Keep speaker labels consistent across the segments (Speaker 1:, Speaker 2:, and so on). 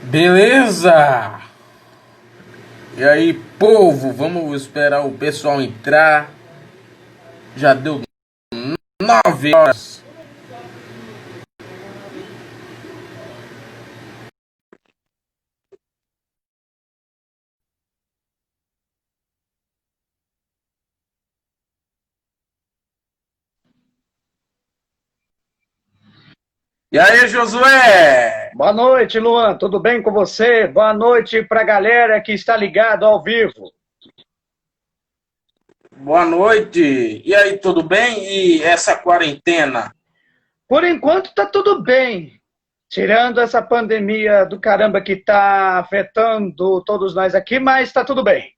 Speaker 1: Beleza? E aí, povo, vamos esperar o pessoal entrar. Já deu 9 horas. E aí, Josué?
Speaker 2: Boa noite, Luan. Tudo bem com você? Boa noite para a galera que está ligado ao vivo.
Speaker 1: Boa noite. E aí, tudo bem? E essa quarentena?
Speaker 2: Por enquanto está tudo bem, tirando essa pandemia do caramba que está afetando todos nós aqui, mas está tudo bem.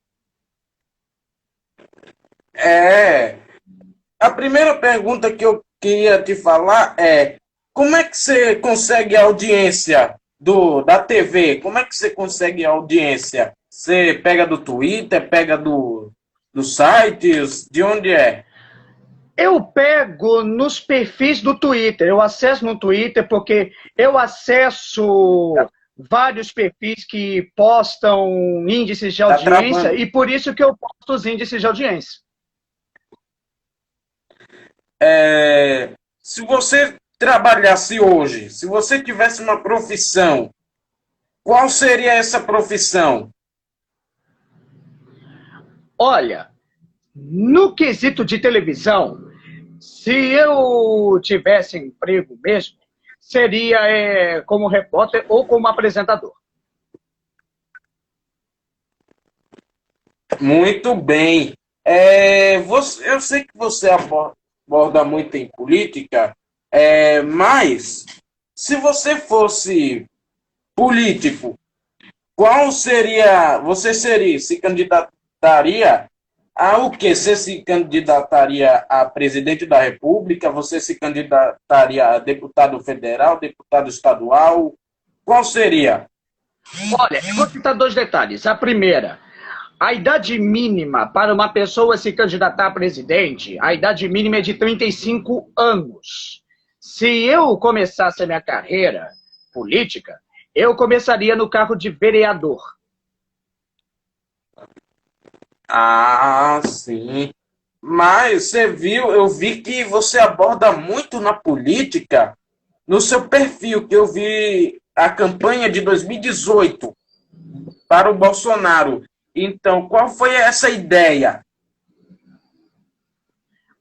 Speaker 1: É. A primeira pergunta que eu queria te falar é: como é que você consegue a audiência da TV? Como é que você consegue a audiência? Você pega do Twitter, pega dos sites? De onde é?
Speaker 2: Eu pego nos perfis do Twitter, eu acesso no Twitter porque eu acesso vários perfis que postam índices de
Speaker 1: Tá
Speaker 2: audiência
Speaker 1: travando.
Speaker 2: e por isso que eu posto os índices de audiência.
Speaker 1: Se você trabalhasse hoje, se você tivesse uma profissão, qual seria essa profissão?
Speaker 2: Olha, no quesito de televisão, se eu tivesse emprego mesmo, seria como repórter ou como apresentador.
Speaker 1: Muito bem. Eu sei que você aborda muito em política, mas se você fosse político, qual seria, se candidataria a o quê? Você se candidataria a presidente da República? Você se candidataria a deputado federal, deputado estadual? Qual seria?
Speaker 2: Olha, eu vou citar dois detalhes. A primeira, a idade mínima para uma pessoa se candidatar a presidente, a idade mínima é de 35 anos. Se eu começasse a minha carreira política, eu começaria no cargo de vereador.
Speaker 1: Ah, sim. Mas você viu, eu vi que você aborda muito na política no seu perfil, que eu vi a campanha de 2018 para o Bolsonaro. Então, qual foi essa ideia?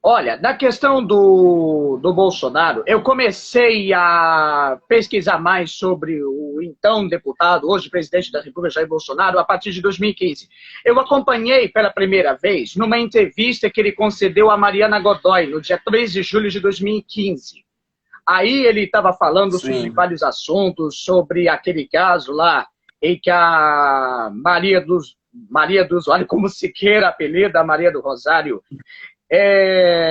Speaker 2: Olha, na questão do Bolsonaro, eu comecei a pesquisar mais sobre o então deputado, hoje presidente da República, Jair Bolsonaro, a partir de 2015. Eu acompanhei pela primeira vez numa entrevista que ele concedeu a Mariana Godoy, no dia 3 de julho de 2015. Aí ele estava falando sobre
Speaker 1: Sim.
Speaker 2: vários assuntos, sobre aquele caso lá em que a Maria dos, olha como se queira apelida, a Maria do Rosário,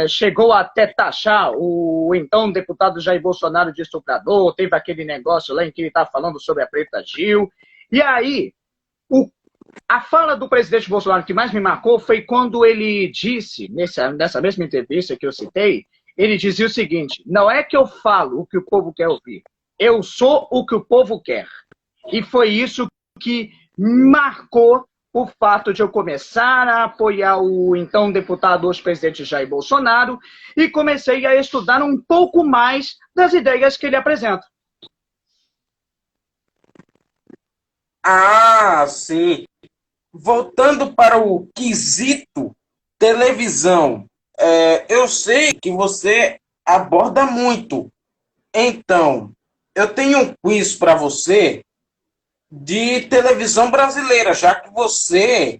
Speaker 2: chegou até taxar o então deputado Jair Bolsonaro de estuprador, teve aquele negócio lá em que ele estava falando sobre a Preta Gil. E aí, o, a fala do presidente Bolsonaro que mais me marcou foi quando ele disse, nessa mesma entrevista que eu citei, ele dizia o seguinte: não é que eu falo o que o povo quer ouvir, eu sou o que o povo quer. E foi isso que marcou o fato de eu começar a apoiar o então deputado, hoje presidente Jair Bolsonaro, e comecei a estudar um pouco mais das ideias que ele apresenta.
Speaker 1: Ah, sim. Voltando para o quesito televisão, eu sei que você aborda muito. Então, eu tenho um quiz para você de televisão brasileira, já que você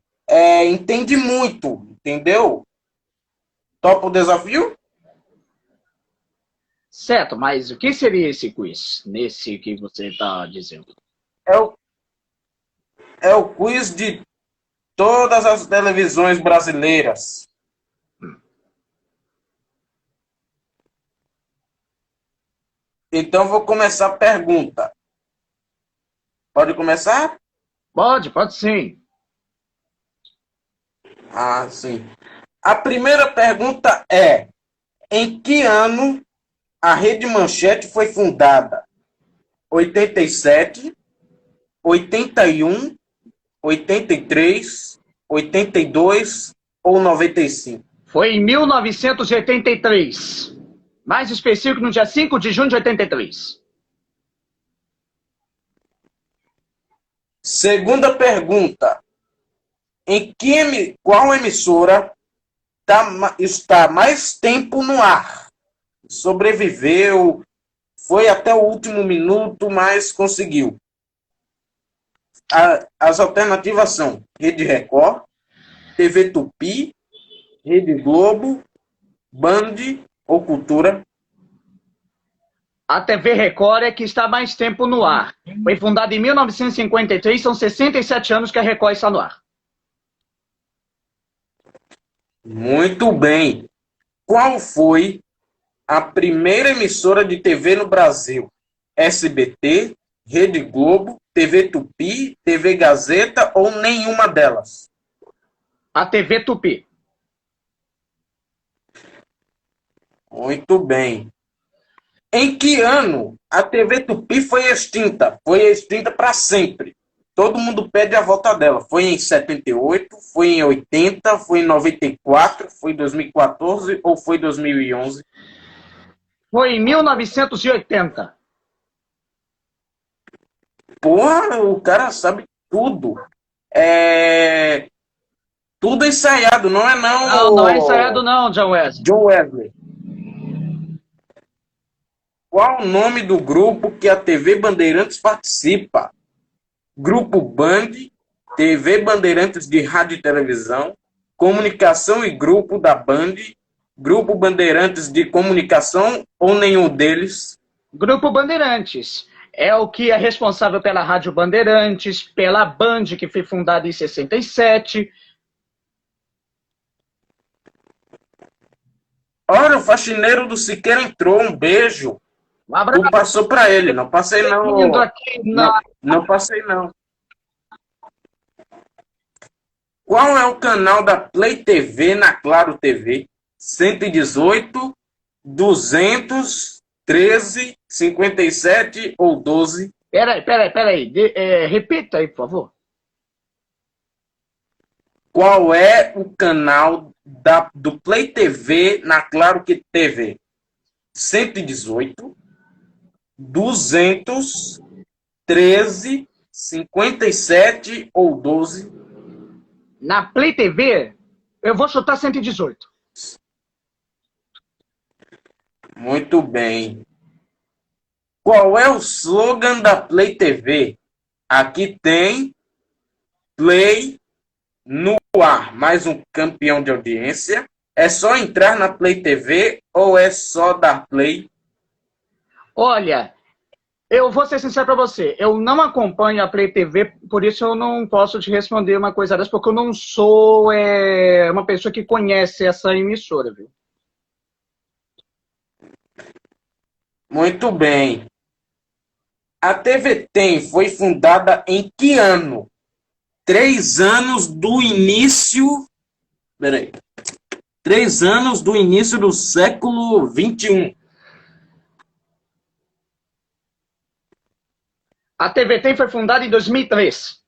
Speaker 1: entende muito, entendeu? Topa o desafio?
Speaker 2: Certo, mas o que seria esse quiz, nesse que você está dizendo?
Speaker 1: É o, é o quiz de todas as televisões brasileiras. Então, vou começar a pergunta. Pode começar?
Speaker 2: Pode sim.
Speaker 1: Ah, sim. A primeira pergunta é: em que ano a Rede Manchete foi fundada? 87, 81, 83, 82 ou 95?
Speaker 2: Foi em 1983. Mais específico, no dia 5 de junho de 83.
Speaker 1: Segunda pergunta. Qual emissora está mais tempo no ar? Sobreviveu, foi até o último minuto, mas conseguiu. As alternativas são Rede Record, TV Tupi, Rede Globo, Band ou Cultura.
Speaker 2: A TV Record é que está mais tempo no ar. Foi fundada em 1953, são 67 anos que a Record está no ar.
Speaker 1: Muito bem. Qual foi a primeira emissora de TV no Brasil? SBT, Rede Globo, TV Tupi, TV Gazeta ou nenhuma delas?
Speaker 2: A TV Tupi.
Speaker 1: Muito bem. Em que ano a TV Tupi foi extinta? Foi extinta para sempre. Todo mundo pede a volta dela. Foi em 78, foi em 80, foi em 94, foi em 2014 ou foi em 2011?
Speaker 2: Foi em 1980.
Speaker 1: Porra, o cara sabe tudo. Tudo ensaiado, não é não?
Speaker 2: Não, não é ensaiado não, John Wesley.
Speaker 1: John Wesley. Qual o nome do grupo que a TV Bandeirantes participa? Grupo Band, TV Bandeirantes de Rádio e Televisão, Comunicação e Grupo da Band, Grupo Bandeirantes de Comunicação ou nenhum deles?
Speaker 2: Grupo Bandeirantes. É o que é responsável pela Rádio Bandeirantes, pela Band, que foi fundada em 67.
Speaker 1: Olha, o faxineiro do Siqueira entrou, um beijo.
Speaker 2: Um abraço.
Speaker 1: Tu passou para ele, não passei não.
Speaker 2: Aqui na...
Speaker 1: Não passei não. Qual é o canal da Play TV na Claro TV? 118, 200, 13, 57 ou 12?
Speaker 2: Peraí. Repita aí, por favor.
Speaker 1: Qual é o canal do Play TV na Claro TV? 118, 200, 13, 57 ou 12?
Speaker 2: Na Play TV, eu vou chutar 118.
Speaker 1: Muito bem. Qual é o slogan da Play TV? Aqui tem Play no ar, mais um campeão de audiência. É só entrar na Play TV ou é só dar play?
Speaker 2: Olha, eu vou ser sincero para você, eu não acompanho a Play TV, por isso eu não posso te responder uma coisa dessa, porque eu não sou uma pessoa que conhece essa emissora, viu?
Speaker 1: Muito bem. A TV Tem foi fundada em que ano? 3 anos do início... Peraí. 3 anos do início do século XXI.
Speaker 2: A TV Tem foi fundada em 2003.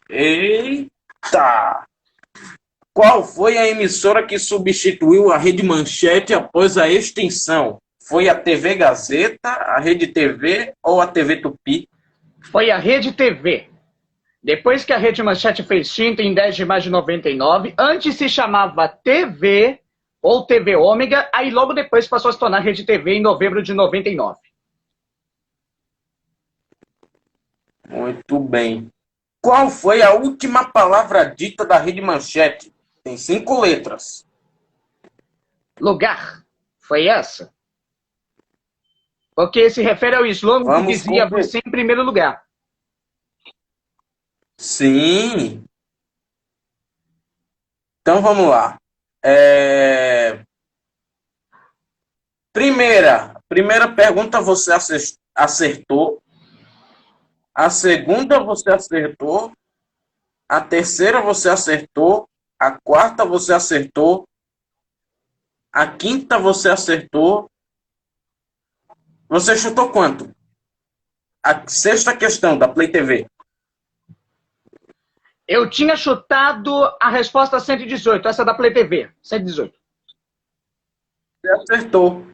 Speaker 1: Eita! Qual foi a emissora que substituiu a Rede Manchete após a extinção? Foi a TV Gazeta, a Rede TV ou a TV Tupi?
Speaker 2: Foi a Rede TV. Depois que a Rede Manchete foi extinta em 10 de maio de 99, antes se chamava TV ou TV Ômega, aí logo depois passou a se tornar Rede TV em novembro de 99.
Speaker 1: Muito bem. Qual foi a última palavra dita da Rede Manchete? Tem 5 letras.
Speaker 2: Lugar. Foi essa? Porque se refere ao slogan que dizia você em primeiro lugar.
Speaker 1: Sim. Então vamos lá. Primeira pergunta você acertou. A segunda você acertou. A terceira você acertou. A quarta você acertou. A quinta você acertou. Você chutou quanto? A sexta questão da Play TV.
Speaker 2: Eu tinha chutado a resposta 118, essa da Play TV, 118.
Speaker 1: Você acertou.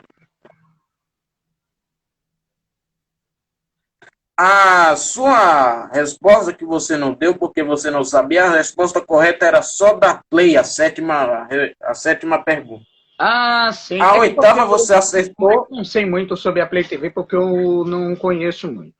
Speaker 1: A sua resposta que você não deu, porque você não sabia, a resposta correta era só da Play, a sétima pergunta.
Speaker 2: Ah, sim.
Speaker 1: A
Speaker 2: É que
Speaker 1: oitava
Speaker 2: eu
Speaker 1: você acertou.
Speaker 2: não sei muito sobre a Play TV, porque eu não conheço muito.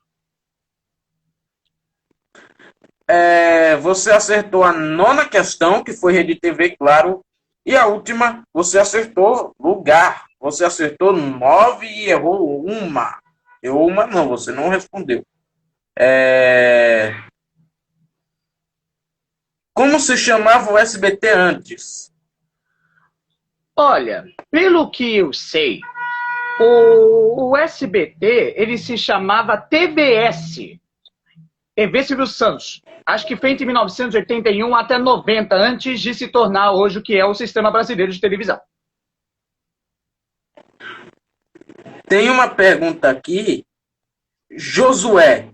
Speaker 1: Você acertou a nona questão, que foi Rede TV, claro. E a última, você acertou lugar. Você acertou 9 e errou uma. Errou uma não, você não respondeu. Como se chamava o SBT antes?
Speaker 2: Olha, pelo que eu sei, o SBT, ele se chamava TVS, TV Silvio Santos. Acho que foi entre 1981 até 90, antes de se tornar hoje o que é o Sistema Brasileiro de Televisão.
Speaker 1: Tem uma pergunta aqui. Josué,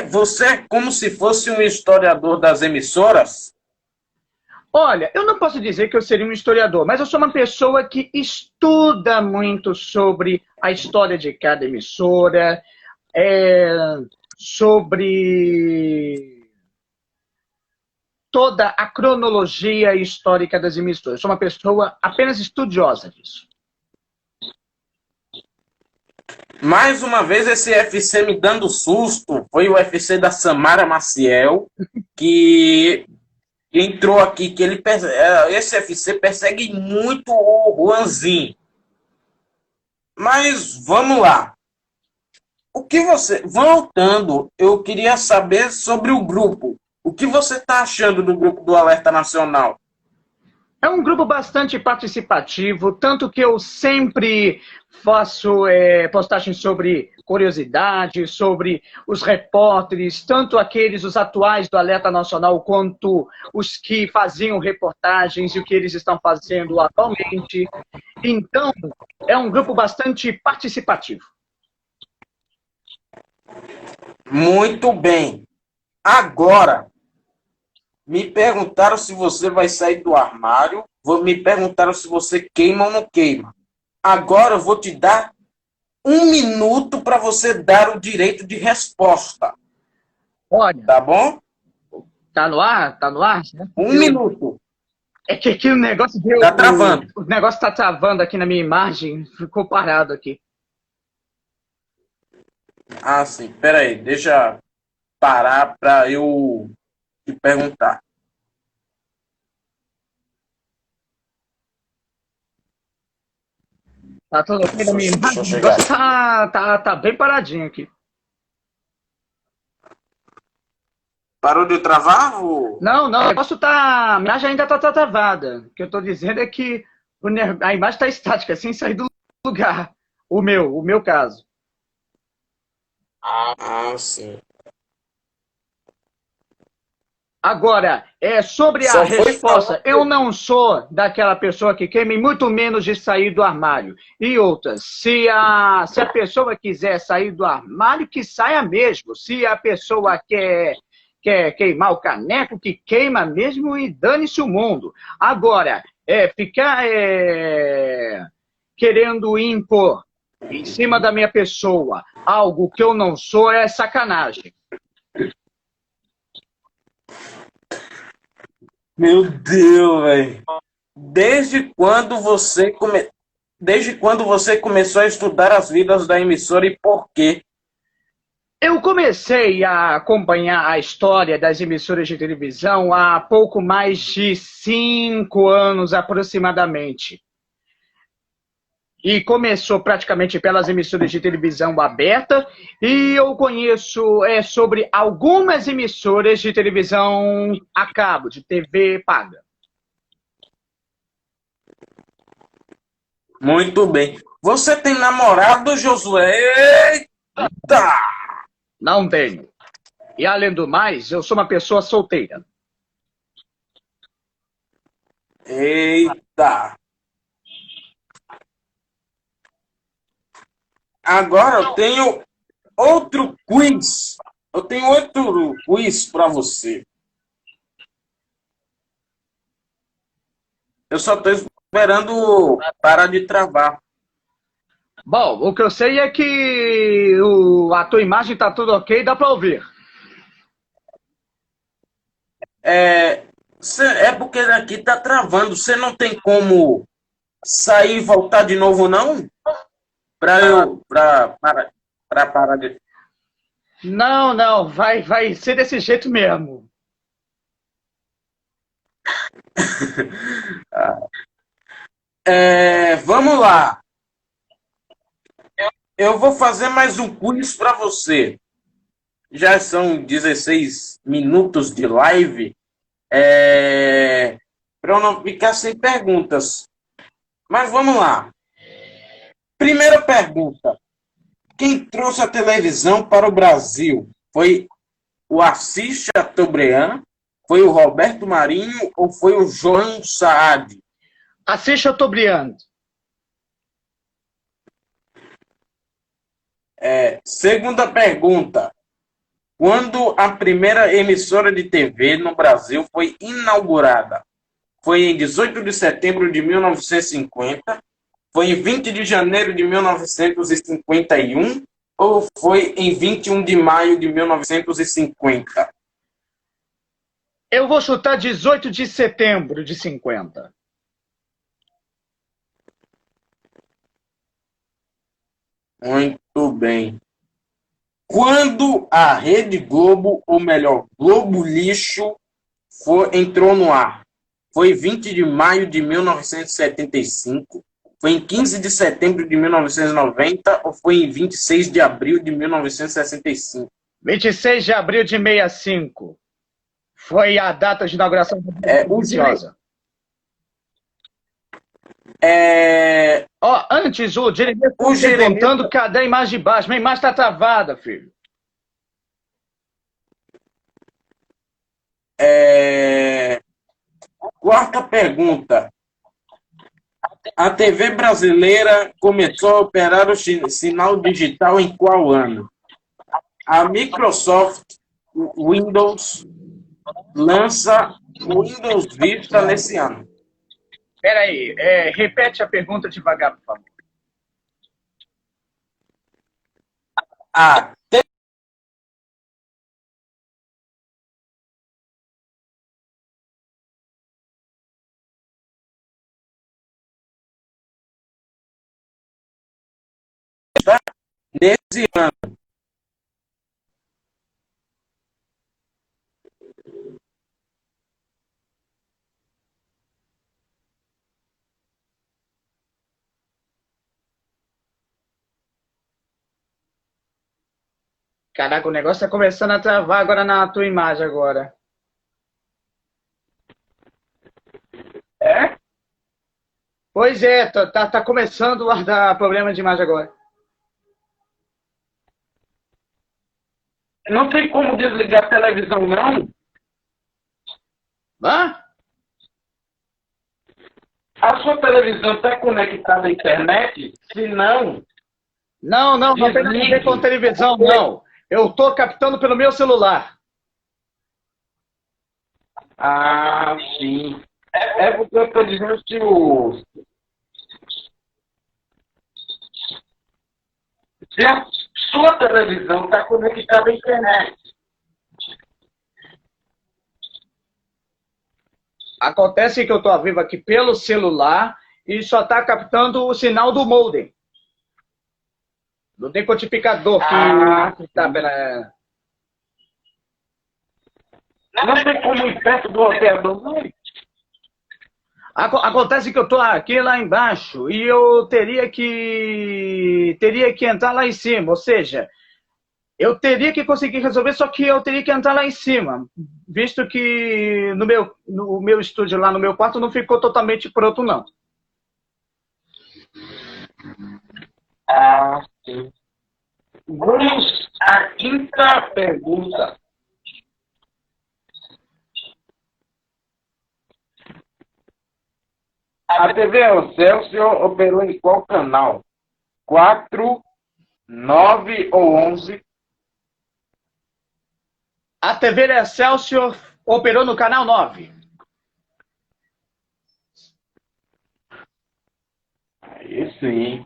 Speaker 1: você é como se fosse um historiador das emissoras?
Speaker 2: Olha, eu não posso dizer que eu seria um historiador, mas eu sou uma pessoa que estuda muito sobre a história de cada emissora, sobre toda a cronologia histórica das emissoras. Eu sou uma pessoa apenas estudiosa disso.
Speaker 1: Mais uma vez esse FC me dando susto. Foi o FC da Samara Maciel, que entrou aqui, que esse FC persegue muito o Juanzinho. Mas vamos lá. Voltando, eu queria saber sobre o grupo. O que você está achando do grupo do Alerta Nacional?
Speaker 2: É um grupo bastante participativo, tanto que eu sempre faço postagens sobre curiosidades, sobre os repórteres, tanto aqueles, os atuais do Alerta Nacional, quanto os que faziam reportagens e o que eles estão fazendo atualmente. Então, é um grupo bastante participativo.
Speaker 1: Muito bem. Agora, me perguntaram se você vai sair do armário. Me perguntaram se você queima ou não queima. Agora eu vou te dar 1 minuto para você dar o direito de resposta.
Speaker 2: Olha,
Speaker 1: tá bom?
Speaker 2: tá no ar? Tá no ar?
Speaker 1: 1 minuto.
Speaker 2: É que aqui o negócio deu.
Speaker 1: Tá travando.
Speaker 2: O negócio tá travando aqui na minha imagem, ficou parado aqui.
Speaker 1: Ah, sim. Pera aí, deixa parar para eu te perguntar.
Speaker 2: Tá tudo aqui na minha
Speaker 1: Deixa eu
Speaker 2: imagem. O
Speaker 1: chegar.
Speaker 2: negócio tá bem paradinho aqui.
Speaker 1: Parou de travar?
Speaker 2: Não, o negócio tá. A imagem ainda tá travada. O que eu tô dizendo é que a imagem tá estática, sem sair do lugar. O meu caso.
Speaker 1: Ah, sim.
Speaker 2: Agora, sobre a
Speaker 1: Só foi
Speaker 2: resposta,
Speaker 1: falar.
Speaker 2: eu não sou daquela pessoa que queima, e muito menos de sair do armário. E outra, se a pessoa quiser sair do armário, que saia mesmo. Se a pessoa quer queimar o caneco, que queima mesmo e dane-se o mundo. Agora, ficar querendo impor em cima da minha pessoa algo que eu não sou é sacanagem.
Speaker 1: Meu Deus, velho. Desde quando você começou a estudar as vidas da emissora e por quê?
Speaker 2: Eu comecei a acompanhar a história das emissoras de televisão há pouco mais de 5 anos aproximadamente. E começou praticamente pelas emissoras de televisão aberta, e eu conheço sobre algumas emissoras de televisão a cabo, de TV paga.
Speaker 1: Muito bem. Você tem namorado, Josué? Eita!
Speaker 2: Não tenho. E além do mais, eu sou uma pessoa solteira.
Speaker 1: Eita! Agora eu tenho outro quiz. Eu tenho outro quiz para você. Eu só estou esperando parar de travar.
Speaker 2: Bom, o que eu sei é que a tua imagem tá tudo ok, dá para ouvir.
Speaker 1: É porque aqui tá travando. Você não tem como sair e voltar de novo, não? Para parar de.
Speaker 2: Não, não, vai ser desse jeito mesmo.
Speaker 1: Vamos lá. Eu vou fazer mais um quiz para você. Já são 16 minutos de live. Para eu não ficar sem perguntas. Mas vamos lá. Primeira pergunta. Quem trouxe a televisão para o Brasil? Foi o Assis Chateaubriand? Foi o Roberto Marinho ou foi o João Saad?
Speaker 2: Assis Chateaubriand.
Speaker 1: Segunda pergunta. Quando a primeira emissora de TV no Brasil foi inaugurada? Foi em 18 de setembro de 1950? Foi em 20 de janeiro de 1951? Ou foi em 21 de maio de 1950?
Speaker 2: Eu vou chutar 18 de setembro de 50.
Speaker 1: Muito bem. Quando a Rede Globo, ou melhor, Globo Lixo, entrou no ar? Foi 20 de maio de 1975? Foi em 15 de setembro de 1990 ou foi em 26 de abril de 1965?
Speaker 2: 26 de abril de 65. Foi a data de inauguração da religiosa. Antes, o diretor está perguntando cadê a imagem de baixo. Minha imagem está travada, filho.
Speaker 1: Quarta pergunta. A TV brasileira começou a operar o sinal digital em qual ano? A Microsoft Windows lança o Windows Vista nesse ano.
Speaker 2: Espera aí, repete a pergunta devagar, por favor.
Speaker 1: A nesse ano.
Speaker 2: Caraca, o negócio está começando a travar agora na tua imagem agora.
Speaker 1: É?
Speaker 2: Pois é, tá começando a dar problema de imagem agora.
Speaker 1: Não tem como desligar a televisão, não?
Speaker 2: Hã?
Speaker 1: A sua televisão está conectada à internet? Se não,
Speaker 2: Não tem nada a ver com televisão, não. Eu tô captando pelo meu celular.
Speaker 1: Ah, sim. É porque eu estou dizendo se a sua televisão está conectada à internet.
Speaker 2: Acontece que eu tô ao vivo aqui pelo celular e só tá captando o sinal do modem. Do decodificador que tá pela...
Speaker 1: Não tem como ir perto do operador, não?
Speaker 2: Acontece que eu tô aqui lá embaixo e eu teria que entrar lá em cima, ou seja, eu teria que conseguir resolver, só que eu teria que entrar lá em cima, visto que no meu estúdio lá no meu quarto não ficou totalmente pronto, não.
Speaker 1: Ah, sim. Vamos à quinta pergunta. A TV Excelsior operou em qual canal? 4, 9 ou 11.
Speaker 2: A TV Excelsior operou no canal 9.
Speaker 1: Aí sim.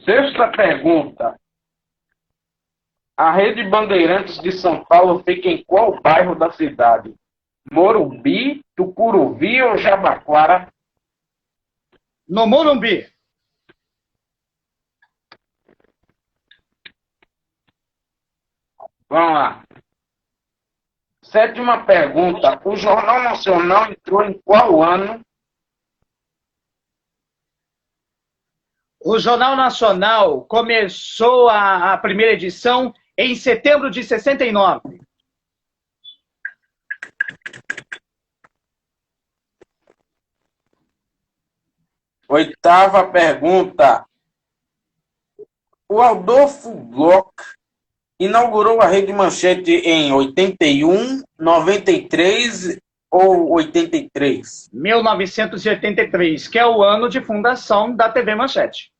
Speaker 1: Sexta pergunta. A Rede Bandeirantes de São Paulo fica em qual bairro da cidade? Morumbi, Tucuruvi ou Jabaquara?
Speaker 2: No Morumbi.
Speaker 1: Vamos lá. Sétima pergunta. O Jornal Nacional entrou em qual ano?
Speaker 2: O Jornal Nacional começou a primeira edição em setembro de 69.
Speaker 1: Oitava pergunta. O Adolfo Bloch inaugurou a Rede Manchete em 81, 93 ou 83?
Speaker 2: 1983, que é o ano de fundação da TV Manchete.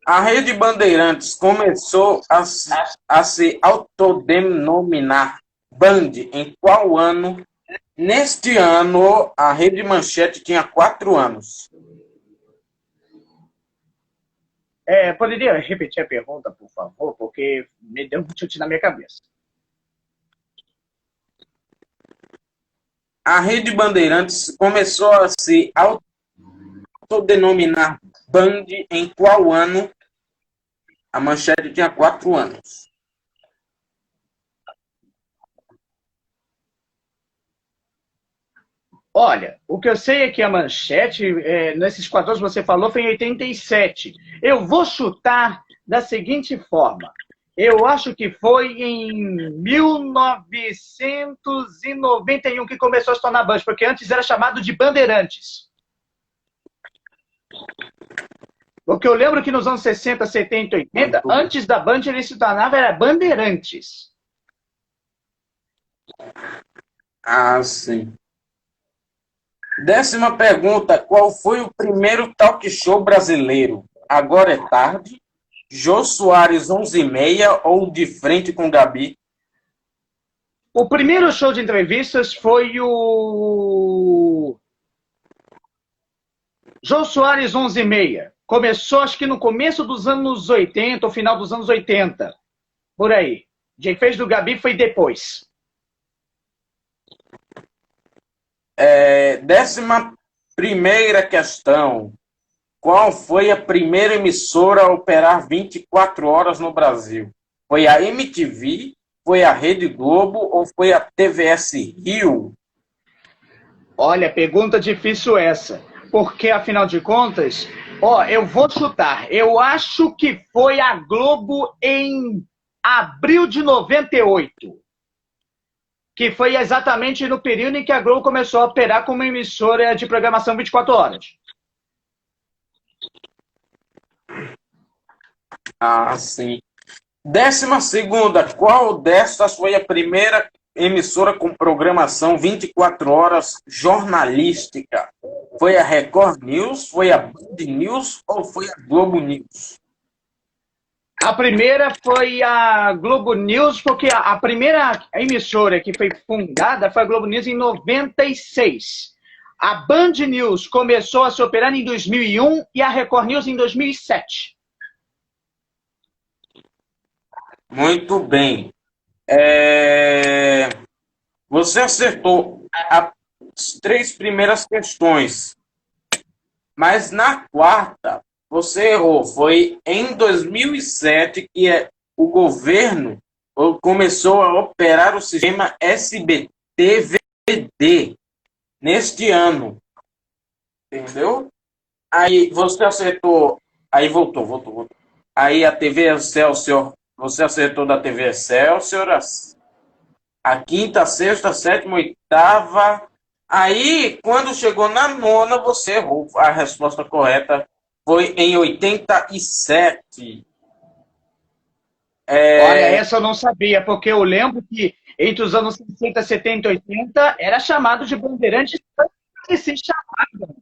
Speaker 1: A Rede Bandeirantes começou a se autodenominar Band em qual ano? Neste ano, a Rede Manchete tinha 4 anos.
Speaker 2: Poderia repetir a pergunta, por favor? Porque me deu um chute na minha cabeça.
Speaker 1: A Rede Bandeirantes começou a se autodenominar Band em qual ano? A Manchete tinha 4 anos.
Speaker 2: Olha, o que eu sei é que a Manchete, nesses 4 anos que você falou, foi em 87. Eu vou chutar da seguinte forma. Eu acho que foi em 1991 que começou a se tornar Band, porque antes era chamado de Bandeirantes. Porque eu lembro que nos anos 60, 70, 80, antes da Band, ele se tornava era Bandeirantes.
Speaker 1: Ah, sim. Décima pergunta. Qual foi o primeiro talk show brasileiro? Agora é tarde? Jô Soares 11h30 ou De Frente com Gabi?
Speaker 2: O primeiro show de entrevistas foi o Jô Soares 11h30. Começou, acho que no começo dos anos 80, ou final dos anos 80. Por aí. De Frente do Gabi foi depois.
Speaker 1: Décima primeira questão. Qual foi a primeira emissora a operar 24 horas no Brasil? Foi a MTV, foi a Rede Globo ou foi a TVS Rio?
Speaker 2: Olha, pergunta difícil essa. Porque, afinal de contas, eu vou chutar. Eu acho que foi a Globo em abril de 98. Que foi exatamente no período em que a Globo começou a operar como emissora de programação 24 horas.
Speaker 1: Ah, sim. 12ª, qual destas foi a primeira emissora com programação 24 horas jornalística? Foi a Record News, foi a Band News ou foi a Globo News?
Speaker 2: A primeira foi a Globo News, porque a primeira emissora que foi fundada foi a Globo News em 96. A Band News começou a se operar em 2001 e a Record News em 2007.
Speaker 1: Muito bem. Você acertou as 3 primeiras questões, mas na quarta você errou. Foi em 2007 que o governo começou a operar o sistema SBT-VD neste ano. Entendeu? Aí você acertou. Aí voltou. Aí a TV Excelsior, você acertou da TV Excelsior, a quinta, a sexta, a sétima, a oitava. Aí, quando chegou na nona, você errou. A resposta correta foi em 87.
Speaker 2: Olha, essa eu não sabia, porque eu lembro que entre os anos 60, 70 e 80 era chamado de Bandeirantes, se chamava.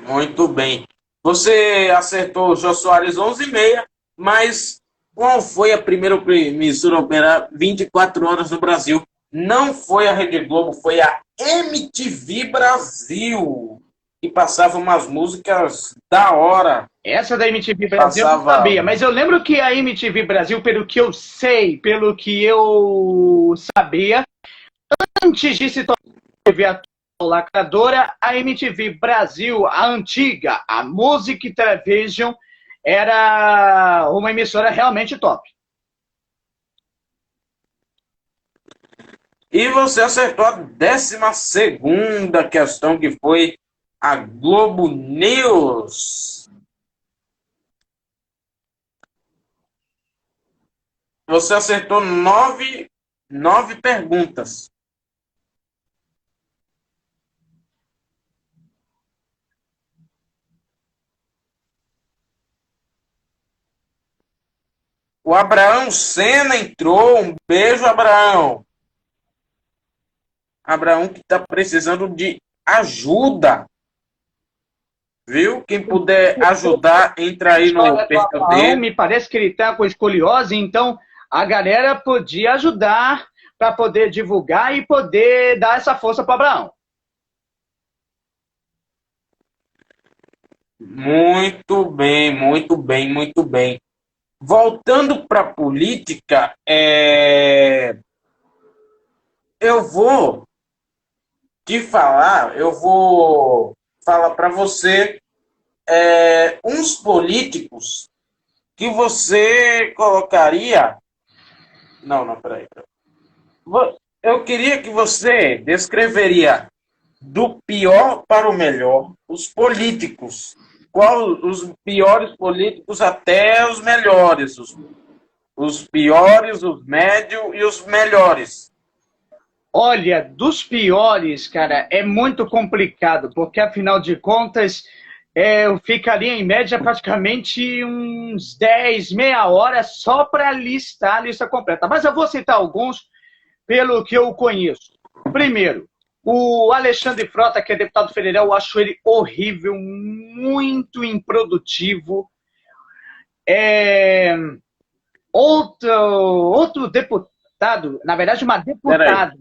Speaker 1: Muito bem. Você acertou o Jô Soares 11h30, mas qual foi a primeira emissora a operar 24 horas no Brasil? Não foi a Rede Globo, foi a MTV Brasil, que passava umas músicas da hora.
Speaker 2: Essa da MTV Brasil eu não
Speaker 1: Passava.
Speaker 2: sabia, mas eu lembro que a MTV Brasil, pelo que eu sei, pelo que eu sabia, antes de se tornar TV a lacradora, a MTV Brasil, a antiga, a Music Television, era uma emissora realmente top.
Speaker 1: E você acertou a 12ª questão, que foi a Globo News. Você acertou nove perguntas. O Abraão Senna entrou. Um beijo, Abraão. Abraão que está precisando de ajuda. Viu? Quem puder ajudar, entra aí no perfil dele.
Speaker 2: Me parece que ele está com escoliose, então a galera podia ajudar para poder divulgar e poder dar essa força para Abraão.
Speaker 1: Muito bem, muito bem, muito bem. Voltando para a política, eu vou falar para você uns políticos que você colocaria. Não, não, peraí. Eu queria que você descreveria do pior para o melhor os políticos. Qual os piores políticos até os melhores? Os piores, os médios e os melhores.
Speaker 2: Olha, dos piores, cara, é muito complicado, porque afinal de contas, eu ficaria em média praticamente uns 10, meia hora só para listar a lista completa. Mas eu vou citar alguns pelo que eu conheço. Primeiro, o Alexandre Frota, que é deputado federal, eu acho ele horrível, muito improdutivo. Outro deputado, na verdade, uma deputada.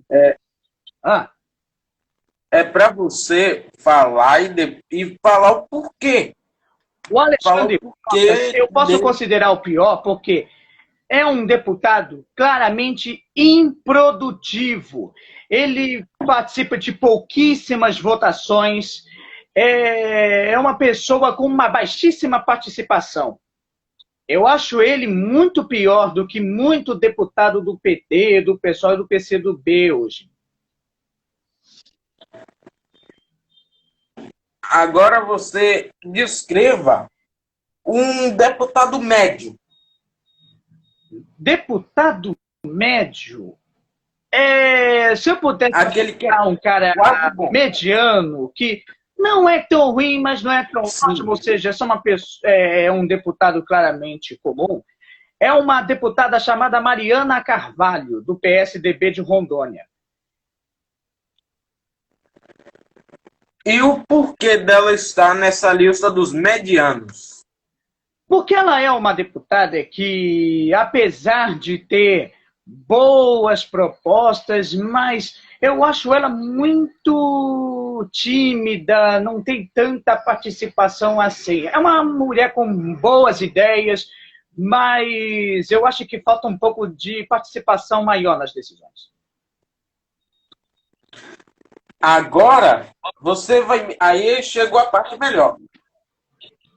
Speaker 1: É para você falar e falar o porquê.
Speaker 2: O Alexandre Frota, eu posso considerar o pior porque é um deputado claramente improdutivo. Ele participa de pouquíssimas votações, é uma pessoa com uma baixíssima participação. Eu acho ele muito pior do que muito deputado do PT, do PSOL e do PCdoB hoje.
Speaker 1: Agora você descreva um deputado médio.
Speaker 2: Deputado médio? Se eu pudesse
Speaker 1: citar
Speaker 2: um cara mediano, que não é tão ruim, mas não é tão ótimo, ou seja, é só uma pessoa, um deputado claramente comum, é uma deputada chamada Mariana Carvalho, do PSDB de Rondônia.
Speaker 1: E o porquê dela estar nessa lista dos medianos?
Speaker 2: Porque ela é uma deputada que, apesar de ter boas propostas, mas eu acho ela muito tímida, não tem tanta participação assim. É uma mulher com boas ideias, mas eu acho que falta um pouco de participação maior nas decisões.
Speaker 1: Agora, você vai... Aí chegou a parte melhor.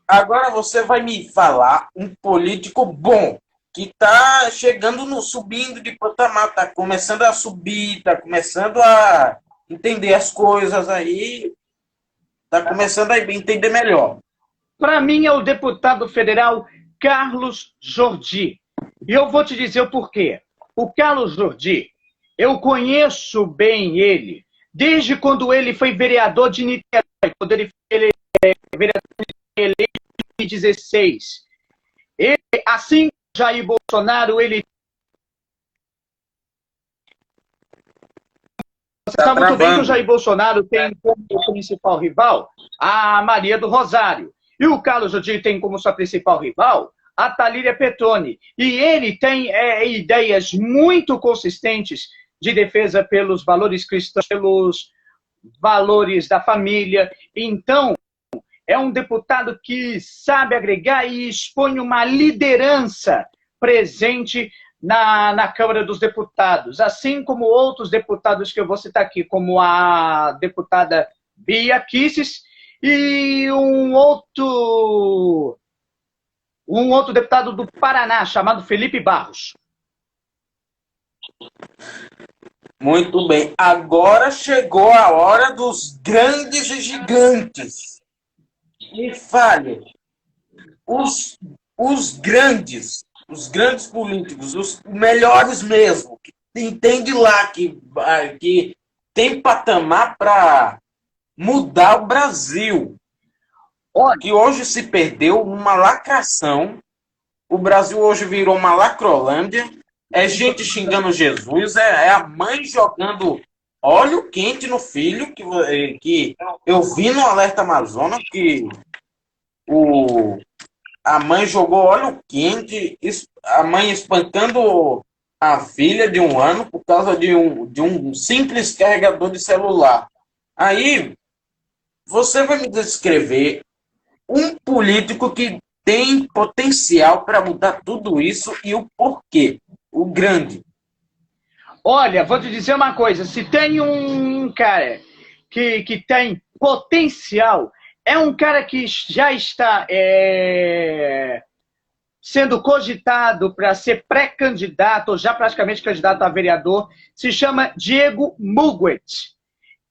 Speaker 1: Agora você vai me falar um político bom, que está chegando, subindo de patamar, está começando a subir, está começando a entender as coisas aí, está começando a entender melhor.
Speaker 2: Para mim é o deputado federal Carlos Jordi. E eu vou te dizer o porquê. O Carlos Jordi, eu conheço bem ele, desde quando ele foi vereador de Niterói, quando ele foi vereador eleito em 2016. Ele, assim como Jair Bolsonaro, ele Você
Speaker 1: Tá
Speaker 2: sabe muito bem que o
Speaker 1: travando.
Speaker 2: Jair Bolsonaro tem como principal rival a Maria do Rosário. E o Carlos Odier tem como sua principal rival a Thalíria Petroni. E ele tem ideias muito consistentes de defesa pelos valores cristãos, pelos valores da família. Então, é um deputado que sabe agregar e expõe uma liderança presente na Câmara dos Deputados, assim como outros deputados que eu vou citar aqui, como a deputada Bia Kicis e um outro deputado do Paraná, chamado Felipe Barros.
Speaker 1: Muito bem. Agora chegou a hora dos grandes e gigantes. Me fale, os grandes políticos, os melhores mesmo, que entende lá que tem patamar para mudar o Brasil,
Speaker 2: Olha,
Speaker 1: que hoje se perdeu numa lacração. O Brasil hoje virou uma lacrolândia. É gente xingando Jesus, é a mãe jogando óleo quente no filho, que eu vi no Alerta Amazonas, que a mãe jogou óleo quente, a mãe espancando a filha de 1 ano por causa de um simples carregador de celular. Aí, você vai me descrever um político que tem potencial para mudar tudo isso e o porquê. O grande.
Speaker 2: olha, vou te dizer uma coisa, se tem um cara que tem potencial, é um cara que já está sendo cogitado para ser pré-candidato, ou já praticamente candidato a vereador, se chama Diego Muguet.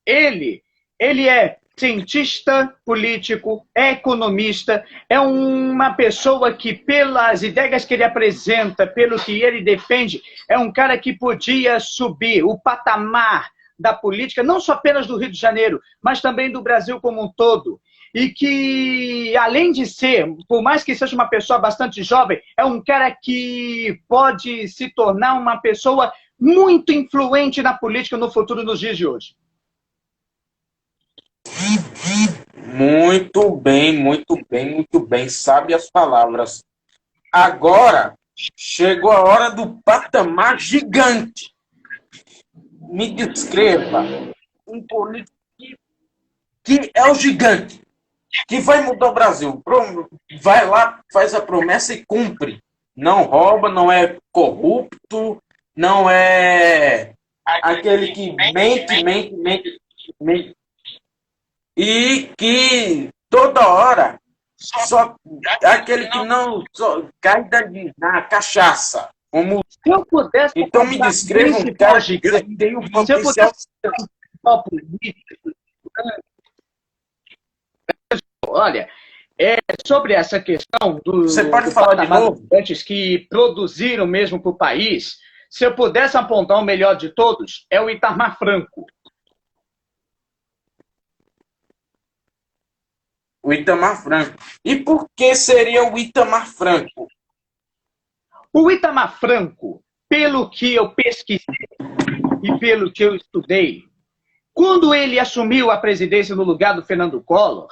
Speaker 2: Ele é cientista político, é economista, é uma pessoa que, pelas ideias que ele apresenta, pelo que ele defende, é um cara que podia subir o patamar da política, não só apenas do Rio de Janeiro, mas também do Brasil como um todo. E que, além de ser, por mais que seja uma pessoa bastante jovem, é um cara que pode se tornar uma pessoa muito influente na política no futuro, nos dias de hoje.
Speaker 1: Muito bem, muito bem, muito bem. Sabe as palavras. Agora chegou a hora do patamar gigante. Me descreva um político que é o gigante, que vai mudar o Brasil. Vai lá, faz a promessa e cumpre. Não rouba, não é corrupto, não é aquele que mente. E que toda hora só aquele que não só cai na cachaça. Como,
Speaker 2: Se eu pudesse
Speaker 1: então me descreva um cara que tem um
Speaker 2: se eu
Speaker 1: potencial.
Speaker 2: pudesse um político, olha, sobre essa questão
Speaker 1: Você pode
Speaker 2: do
Speaker 1: falar de
Speaker 2: patamar
Speaker 1: novo?
Speaker 2: dos antes que produziram mesmo para o país, se eu pudesse apontar o melhor de todos, é o Itamar Franco.
Speaker 1: O Itamar Franco. E por que seria o Itamar Franco?
Speaker 2: O Itamar Franco, pelo que eu pesquisei e pelo que eu estudei, quando ele assumiu a presidência no lugar do Fernando Collor,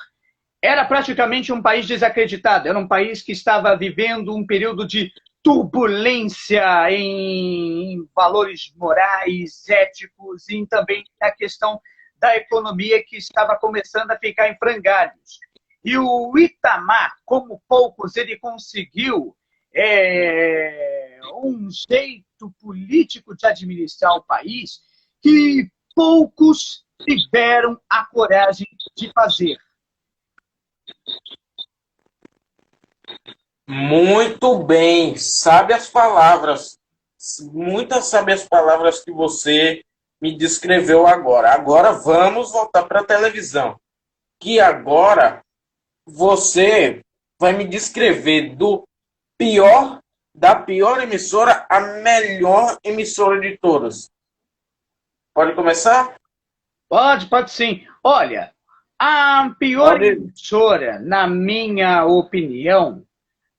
Speaker 2: era praticamente um país desacreditado, era um país que estava vivendo um período de turbulência em valores morais, éticos e também na questão da economia que estava começando a ficar em frangalhos. E o Itamar, como poucos, ele conseguiu um jeito político de administrar o país que poucos tiveram a coragem de fazer.
Speaker 1: Muito bem, sabe as palavras, muitas sabe as palavras que você me descreveu agora. Agora vamos voltar para a televisão, que agora você vai me descrever da pior emissora à melhor emissora de todas. Pode começar?
Speaker 2: Pode sim. Olha, a pior emissora, na minha opinião,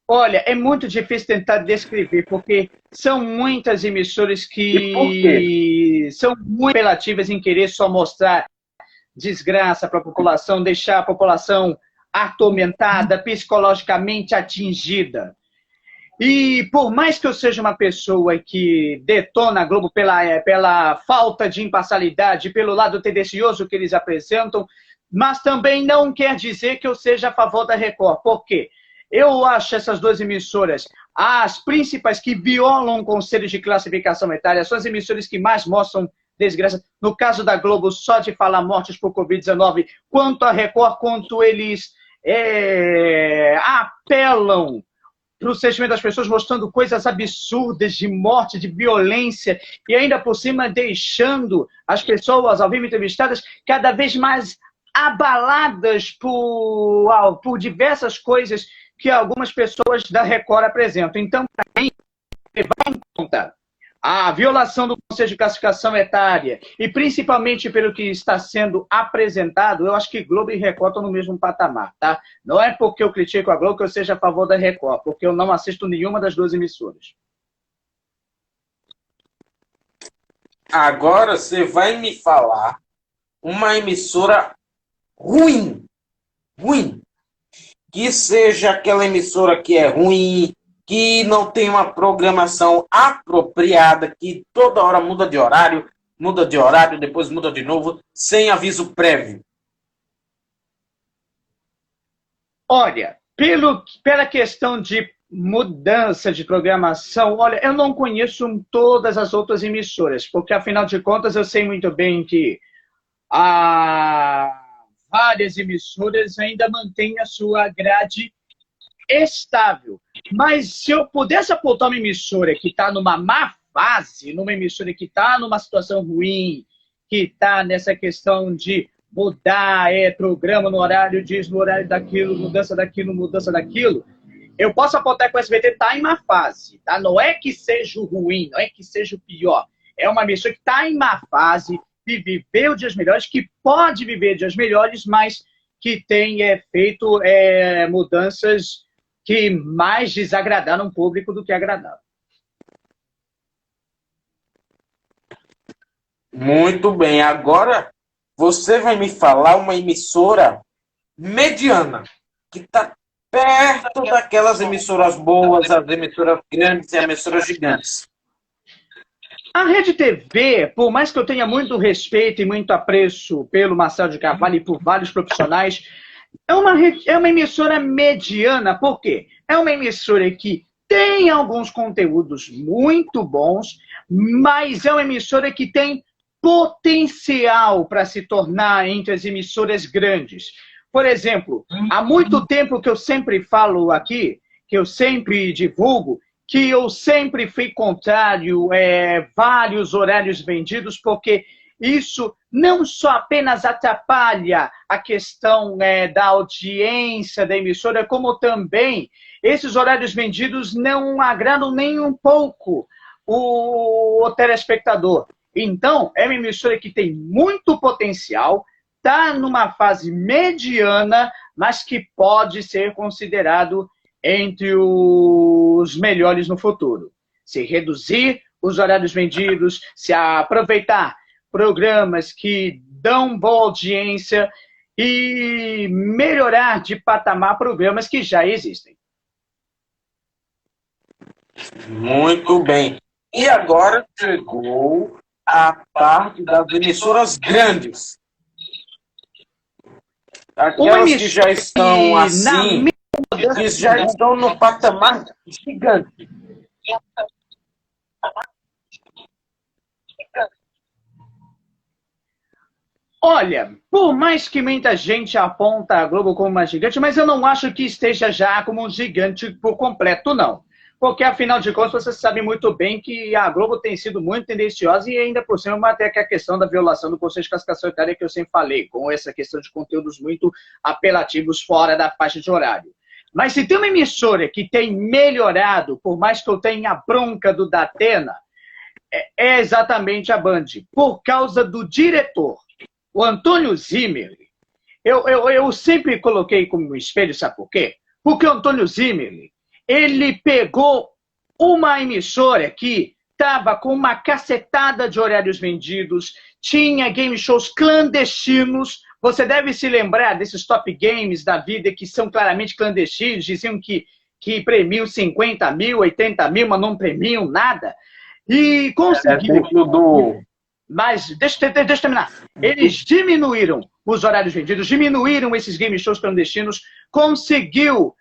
Speaker 2: Olha, é muito difícil tentar descrever, porque são muitas emissoras
Speaker 1: E por quê?
Speaker 2: que são muito apelativas em querer só mostrar desgraça para a população, deixar a população atormentada, psicologicamente atingida. E por mais que eu seja uma pessoa que detona a Globo pela falta de imparcialidade, pelo lado tendencioso que eles apresentam, mas também não quer dizer que eu seja a favor da Record. Por quê? Eu acho essas duas emissoras as principais que violam conselhos de classificação etária, são as emissoras que mais mostram desgraça. No caso da Globo, só de falar mortes por Covid-19, quanto a Record, quanto eles apelam para o sentimento das pessoas, mostrando coisas absurdas de morte, de violência, e ainda por cima deixando as pessoas, ao vivo entrevistadas, cada vez mais abaladas por diversas coisas que algumas pessoas da Record apresentam. Então, para mim, levar em conta a violação do conceito de classificação etária, e principalmente pelo que está sendo apresentado, eu acho que Globo e Record estão no mesmo patamar, tá? Não é porque eu critico a Globo que eu seja a favor da Record, porque eu não assisto nenhuma das duas emissoras.
Speaker 1: Agora você vai me falar uma emissora ruim, ruim, que seja aquela emissora que é ruim, que não tem uma programação apropriada, que toda hora muda de horário, depois muda de novo, sem aviso prévio.
Speaker 2: Olha, pela questão de mudança de programação, olha, eu não conheço todas as outras emissoras, porque afinal de contas eu sei muito bem que várias emissoras ainda mantêm a sua grade estável. Mas se eu pudesse apontar uma emissora que está numa má fase, numa emissora que está numa situação ruim, que está nessa questão de mudar programa no horário disso, no horário daquilo, mudança daquilo, eu posso apontar que o SBT está em má fase. Tá? Não é que seja o ruim, não é que seja o pior. É uma emissora que está em má fase, que viveu dias melhores, que pode viver dias melhores, mas que tem feito mudanças que mais desagradaram o público do que agradaram.
Speaker 1: Muito bem. Agora você vai me falar uma emissora mediana, que está perto daquelas emissoras boas, as emissoras grandes e as emissoras gigantes.
Speaker 2: A Rede TV, por mais que eu tenha muito respeito e muito apreço pelo Marcelo de Carvalho e por vários profissionais, é uma emissora mediana. Por quê? É uma emissora que tem alguns conteúdos muito bons, mas é uma emissora que tem potencial para se tornar entre as emissoras grandes. Por exemplo, há muito tempo que eu sempre falo aqui, que eu sempre divulgo, que eu sempre fui contrário vários horários vendidos, porque isso não só apenas atrapalha a questão da audiência da emissora, como também esses horários vendidos não agradam nem um pouco o telespectador. Então, é uma emissora que tem muito potencial, está numa fase mediana, mas que pode ser considerado entre os melhores no futuro. Se reduzir os horários vendidos, se aproveitar programas que dão boa audiência e melhorar de patamar programas que já existem.
Speaker 1: Muito bem. E agora chegou a parte das emissoras grandes. Aquelas que já estão assim, que já estão no patamar gigante.
Speaker 2: Olha, por mais que muita gente aponta a Globo como uma gigante, mas eu não acho que esteja já como um gigante por completo, não. Porque, afinal de contas, você sabe muito bem que a Globo tem sido muito tendenciosa e ainda por cima até que a questão da violação do Conselho de Classificação Etária que eu sempre falei, com essa questão de conteúdos muito apelativos fora da faixa de horário. Mas se tem uma emissora que tem melhorado, por mais que eu tenha a bronca do Datena, é exatamente a Band, por causa do diretor, o Antônio Zimmerli. Eu sempre coloquei como espelho, sabe por quê? Porque o Antônio Zimmerli, ele pegou uma emissora que estava com uma cacetada de horários vendidos, tinha game shows clandestinos. Você deve se lembrar desses top games da vida que são claramente clandestinos, diziam que premiam 50 mil, 80 mil, mas não premiam nada. E conseguiu. Mas, deixa eu terminar. Eles diminuíram os horários vendidos, diminuíram esses game shows clandestinos, conseguiu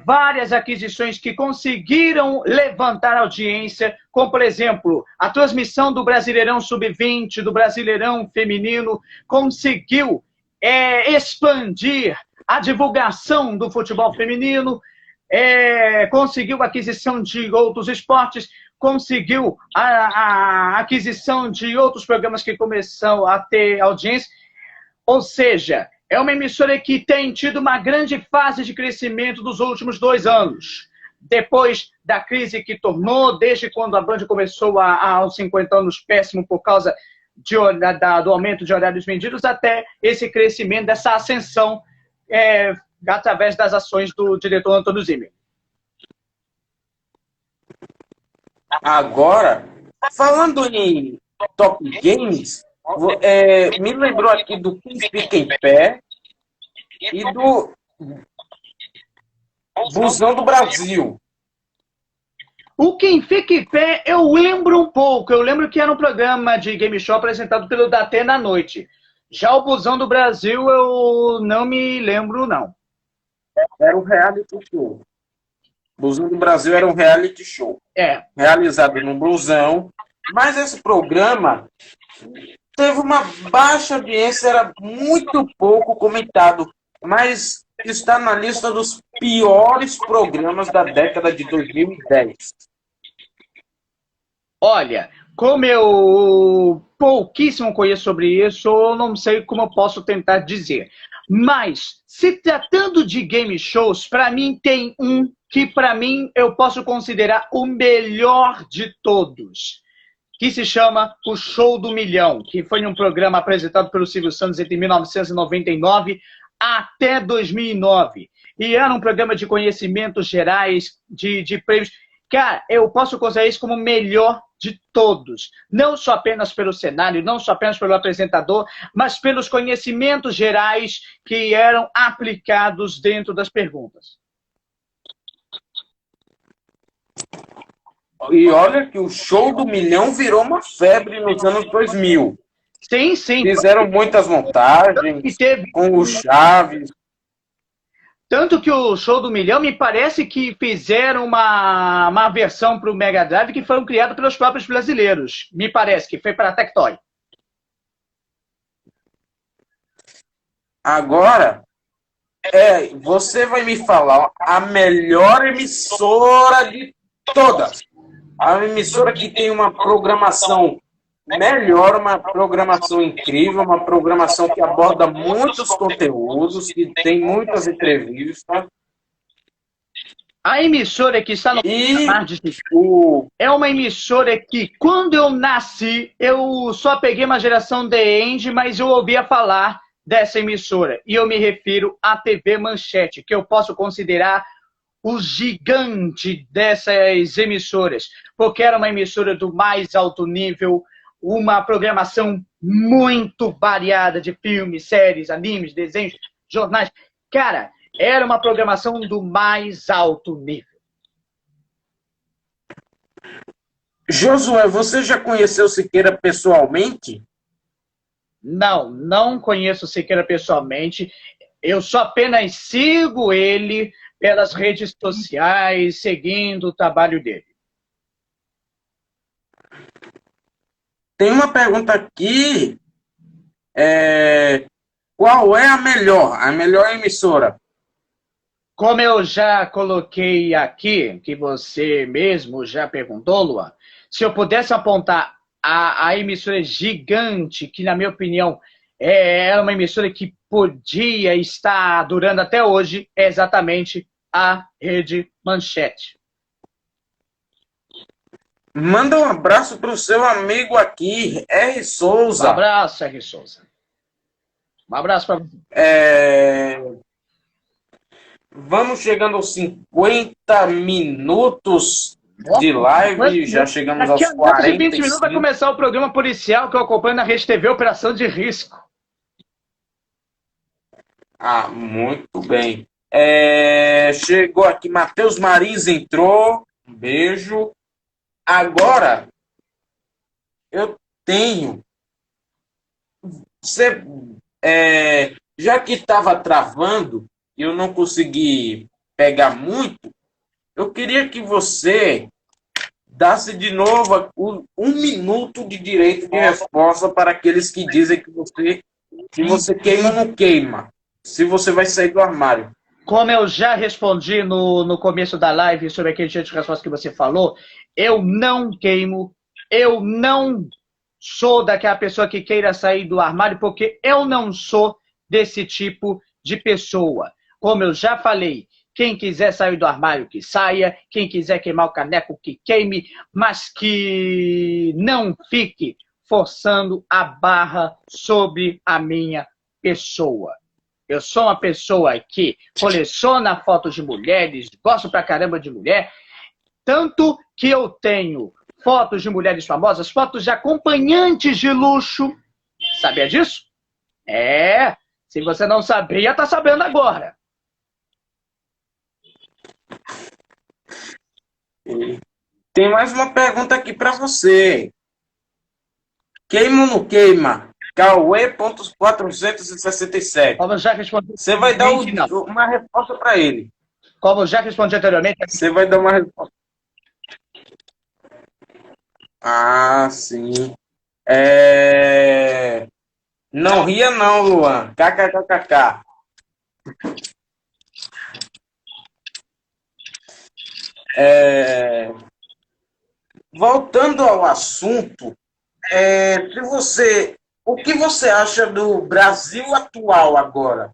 Speaker 2: várias aquisições que conseguiram levantar audiência, como, por exemplo, a transmissão do Brasileirão Sub-20, do Brasileirão Feminino, conseguiu expandir a divulgação do futebol feminino, conseguiu a aquisição de outros esportes, conseguiu a aquisição de outros programas que começaram a ter audiência. Ou seja, é uma emissora que tem tido uma grande fase de crescimento dos últimos 2 anos. Depois da crise que tornou, desde quando a Band começou aos 50 anos péssimo por causa do aumento de horários vendidos, até esse crescimento, dessa ascensão através das ações do diretor Antônio Zimmer.
Speaker 1: Agora, falando em Top Games, me lembrou aqui do Quem Fica em Pé e do Busão do Brasil.
Speaker 2: O Quem Fica em Pé eu lembro um pouco. Eu lembro que era um programa de game show apresentado pelo Datena à noite. Já o Busão do Brasil eu não me lembro, não.
Speaker 1: Era um reality show. Busão do Brasil era um reality show. Realizado no Busão. Mas esse programa teve uma baixa audiência, era muito pouco comentado. Mas está na lista dos piores programas da década de 2010.
Speaker 2: Olha, como eu pouquíssimo conheço sobre isso, eu não sei como eu posso tentar dizer. Mas, se tratando de game shows, para mim tem um que, para mim, eu posso considerar o melhor de todos, que se chama O Show do Milhão, que foi um programa apresentado pelo Silvio Santos entre 1999 até 2009. E era um programa de conhecimentos gerais, de prêmios. Cara, eu posso considerar isso como o melhor de todos. Não só apenas pelo cenário, não só apenas pelo apresentador, mas pelos conhecimentos gerais que eram aplicados dentro das perguntas.
Speaker 1: E olha que o Show do Milhão virou uma febre nos anos 2000.
Speaker 2: Sim, sim.
Speaker 1: Fizeram muitas montagens com o Chaves.
Speaker 2: Tanto que o Show do Milhão, me parece que fizeram uma versão para o Mega Drive que foi criada pelos próprios brasileiros. Me parece que foi para a Tectoy.
Speaker 1: Agora, você vai me falar a melhor emissora de todas. A emissora que tem uma programação melhor, uma programação incrível, uma programação que aborda muitos conteúdos, que tem muitas entrevistas.
Speaker 2: A emissora que está no é uma emissora que, quando eu nasci, eu só peguei uma geração The End, mas eu ouvia falar dessa emissora. E eu me refiro à TV Manchete, que eu posso considerar o gigante dessas emissoras, porque era uma emissora do mais alto nível, uma programação muito variada de filmes, séries, animes, desenhos, jornais. Cara, era uma programação do mais alto nível.
Speaker 1: Josué, você já conheceu Siqueira pessoalmente?
Speaker 2: Não, não conheço Siqueira pessoalmente. Eu só apenas sigo ele pelas redes sociais, seguindo o trabalho dele.
Speaker 1: Tem uma pergunta aqui. Qual é a melhor emissora?
Speaker 2: Como eu já coloquei aqui, que você mesmo já perguntou, Luan, se eu pudesse apontar a emissora gigante, que na minha opinião é uma emissora que podia estar durando até hoje, é exatamente a Rede Manchete.
Speaker 1: Manda um abraço para o seu amigo aqui, R. Souza.
Speaker 2: Um abraço, R. Souza. Um abraço para você.
Speaker 1: Vamos chegando aos 50 minutos de live, já chegamos
Speaker 2: Daqui
Speaker 1: aos
Speaker 2: a menos de 20 minutos vai
Speaker 1: 45.
Speaker 2: começar o programa policial que eu acompanho na Rede TV, Operação de Risco.
Speaker 1: Ah, muito bem. Chegou aqui, Matheus Marins entrou. Um beijo. Agora, eu tenho. Você, já que estava travando e eu não consegui pegar muito, eu queria que você dá-se de novo um minuto de direito de resposta para aqueles que dizem que você queima ou não queima, se você vai sair do armário.
Speaker 2: Como eu já respondi no começo da live sobre aquele jeito de resposta que você falou, eu não queimo, eu não sou daquela pessoa que queira sair do armário, porque eu não sou desse tipo de pessoa. Como eu já falei, quem quiser sair do armário, que saia. Quem quiser queimar o caneco, que queime. Mas que não fique forçando a barra sobre a minha pessoa. Eu sou uma pessoa que coleciona fotos de mulheres, gosto pra caramba de mulher. Tanto que eu tenho fotos de mulheres famosas, fotos de acompanhantes de luxo. Sabia disso? Se você não sabia, tá sabendo agora.
Speaker 1: Tem mais uma pergunta aqui para você. Queima ou não queima? Cauê.467.
Speaker 2: Como eu já respondi,
Speaker 1: você vai dar uma resposta para ele.
Speaker 2: Como eu já respondi anteriormente.
Speaker 1: Você vai dar uma resposta. Ah, sim. Não ria não, Luan. KKKKK. Voltando ao assunto, o que você acha do Brasil atual agora?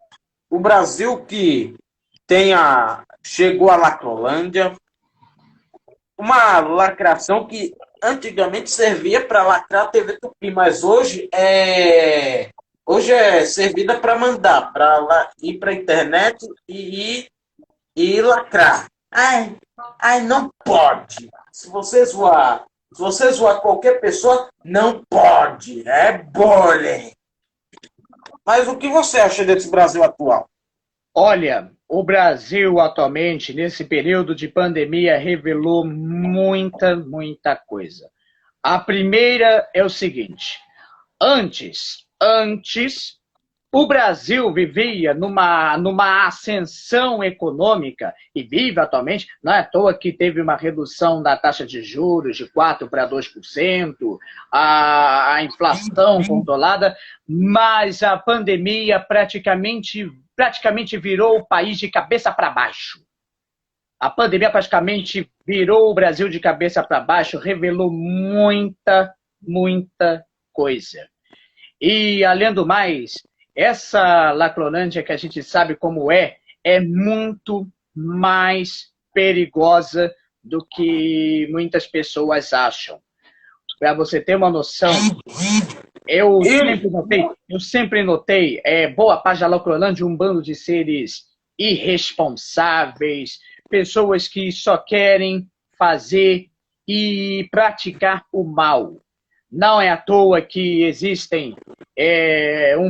Speaker 1: O Brasil que chegou à Lacrolândia, uma lacração que antigamente servia para lacrar a TV Tupi, mas hoje é servida para mandar, para ir para a internet e lacrar. Não pode. Se você zoar qualquer pessoa, não pode. É bullying. Mas o que você acha desse Brasil atual?
Speaker 2: Olha, o Brasil atualmente, nesse período de pandemia, revelou muita coisa. A primeira é o seguinte: antes, o Brasil vivia numa ascensão econômica, e vive atualmente, não é à toa que teve uma redução da taxa de juros de 4% para 2%, a inflação controlada, mas a pandemia praticamente virou o país de cabeça para baixo. A pandemia praticamente virou o Brasil de cabeça para baixo, revelou muita coisa. E, além do mais, essa Lacrolândia que a gente sabe como é muito mais perigosa do que muitas pessoas acham. Para você ter uma noção, eu sempre notei boa parte da Lacrolândia um bando de seres irresponsáveis, pessoas que só querem fazer e praticar o mal. Não é à toa que existem um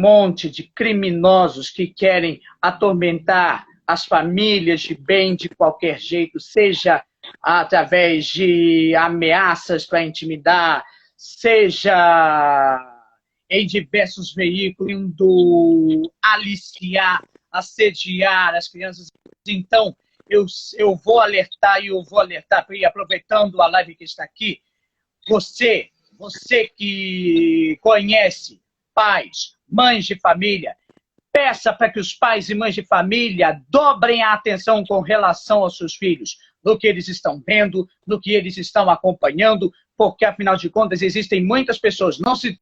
Speaker 2: monte de criminosos que querem atormentar as famílias de bem de qualquer jeito, seja através de ameaças para intimidar, seja em diversos veículos, indo aliciar, assediar as crianças. Então, eu vou alertar, e aproveitando a live que está aqui, você que conhece pais, mães de família, peça para que os pais e mães de família dobrem a atenção com relação aos seus filhos, no que eles estão vendo, no que eles estão acompanhando, porque, afinal de contas, existem muitas pessoas, não se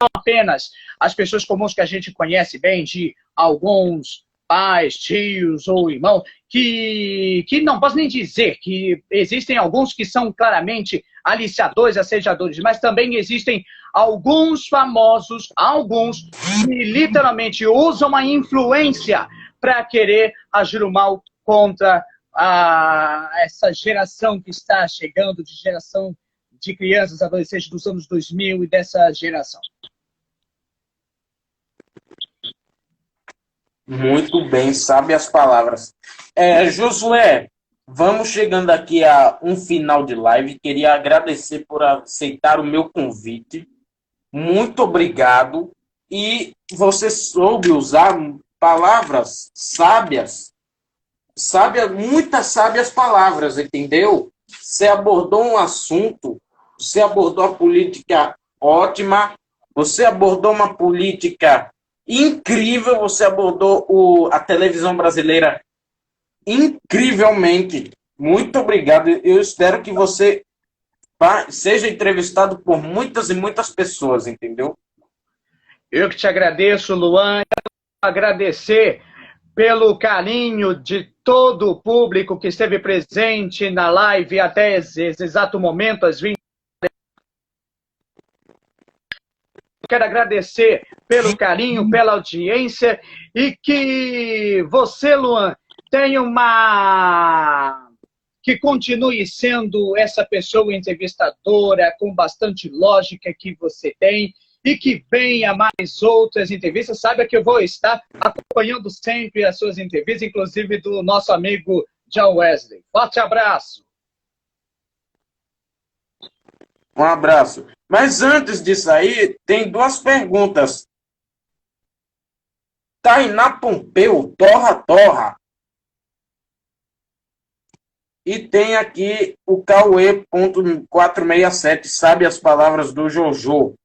Speaker 2: são apenas as pessoas comuns que a gente conhece bem, de alguns pais, tios ou irmãos, que não posso nem dizer que existem alguns que são claramente aliciadores, assediadores, mas também existem alguns famosos, que literalmente usam a influência para querer agir o mal contra essa geração que está chegando, de geração de crianças, adolescentes dos anos 2000 e dessa geração.
Speaker 1: Muito bem, sabe as palavras. Josué, vamos chegando aqui a um final de live. Queria agradecer por aceitar o meu convite. Muito obrigado. E você soube usar palavras sábias, muitas sábias palavras, entendeu? Você abordou um assunto, você abordou a política ótima, você abordou uma política incrível, você abordou a televisão brasileira incrivelmente. Muito obrigado. Eu espero que você seja entrevistado por muitas e muitas pessoas, entendeu?
Speaker 2: Eu que te agradeço, Luan. Agradecer pelo carinho de todo o público que esteve presente na live até esse exato momento, às 20. Quero agradecer pelo carinho, pela audiência e que você, Luan, tenha que continue sendo essa pessoa entrevistadora com bastante lógica que você tem e que venha mais outras entrevistas. Saiba que eu vou estar acompanhando sempre as suas entrevistas, inclusive do nosso amigo John Wesley. Forte abraço.
Speaker 1: Um abraço. Mas antes disso aí, tem duas perguntas. Tainá Pompeu, torra. E tem aqui o Cauê.467, sabe as palavras do Jojo.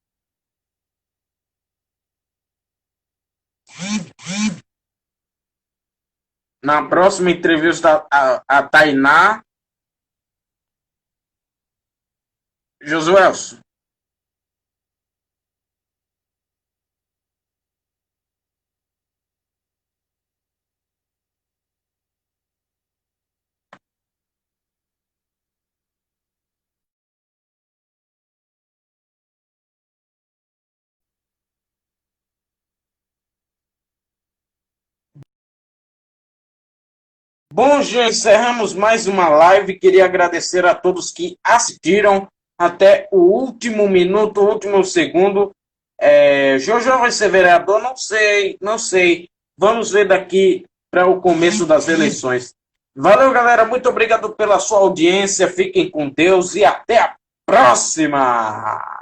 Speaker 1: Na próxima entrevista, a Tainá. Josué. Bom, já encerramos mais uma live. Queria agradecer a todos que assistiram até o último minuto, o último segundo. Jojo vai ser vereador? Não sei. Vamos ver daqui para o começo das eleições. Valeu, galera. Muito obrigado pela sua audiência. Fiquem com Deus e até a próxima!